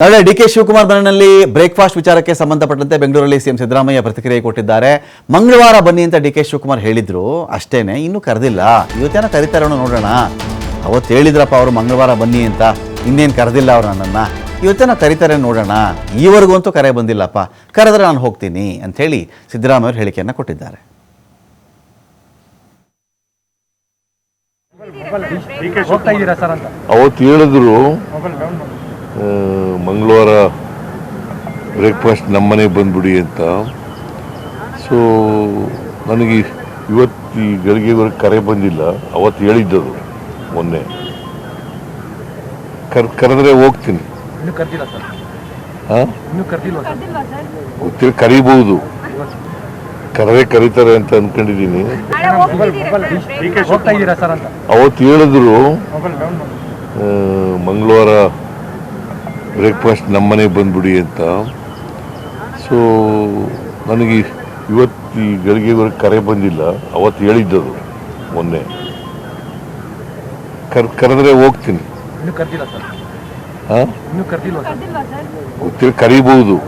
ನಾಳೆ D K Shivakumar ಮನೆಯಲ್ಲಿ breakfast ವಿಚಾರಕ್ಕೆ ಸಂಬಂಧಪಟ್ಟಂತೆ ಬೆಂಗಳೂರಲ್ಲಿ ಸಿಎಂ ಸಿದ್ದರಾಮಯ್ಯ ಪ್ರತಿಕ್ರಿಯೆ ಕೊಟ್ಟಿದ್ದಾರೆ. ಮಂಗಳವಾರ ಬನ್ನಿ ಅಂತ ಡಿ ಕೆ ಶಿವಕುಮಾರ್ ಹೇಳಿದ್ರು, ಅಷ್ಟೇನೆ, ಇನ್ನೂ ಕರೆದಿಲ್ಲ. ಇವತ್ತೇನೋ ಕರೀತಾರೋ ನೋಡೋಣ. ಅವತ್ತು ಹೇಳಿದ್ರಪ್ಪ ಅವರು ಮಂಗಳವಾರ ಬನ್ನಿ ಅಂತ, ಇನ್ನೇನು ಕರೆದಿಲ್ಲ ಅವ್ರು ನನ್ನನ್ನು. ಇವತ್ತೇನೋ ಕರೀತಾರೆ ನೋಡೋಣ. ಈವರೆಗೂ ಅಂತೂ ಕರೆ ಬಂದಿಲ್ಲಪ್ಪ, ಕರೆದ್ರೆ ನಾನು ಹೋಗ್ತೀನಿ ಅಂಥೇಳಿ ಸಿದ್ದರಾಮಯ್ಯ ಅವರು ಹೇಳಿಕೆಯನ್ನು ಕೊಟ್ಟಿದ್ದಾರೆ. ಅವತ್ತು ಹೇಳಿದ್ರು ಮಂಗಳವಾರ ಬ್ರೇಕ್ಫಾಸ್ಟ್ ನಮ್ಮನೆಗೆ ಬಂದ್ಬಿಡಿ ಅಂತ. ಸೊ ನನಗೆ ಇವತ್ತು ಈ ಗಳಿಗೆವರೆಗೆ ಕರೆ ಬಂದಿಲ್ಲ. ಅವತ್ತು ಹೇಳಿದ್ದರು ಮೊನ್ನೆ. ಕರೆದ್ರೆ ಹೋಗ್ತೀನಿ. ಗೊತ್ತಿಲ್ಲ, ಕರೀಬಹುದು. ಕರೀತಾರೆ ಅಂತ ಅನ್ಕೊಂಡಿದ್ದೀನಿ. ಅವತ್ತು ಹೇಳಿದ್ರು ಮಂಗಳವಾರ ಬ್ರೇಕ್ಫಾಸ್ಟ್ ನಮ್ಮನೆಗೆ ಬಂದ್ಬಿಡಿ ಅಂತ. ಸೊ ನನಗೆ ಇವತ್ತು ಈ ಗಳಿಗೆವರೆಗೆ ಕರೆ ಬಂದಿಲ್ಲ. ಅವತ್ತು ಹೇಳಿದ್ದರು ಮೊನ್ನೆ. ಕರೆದ್ರೆ ಹೋಗ್ತೀನಿ. ಗೊತ್ತಿಲ್ಲ, ಕರೀಬಹುದು.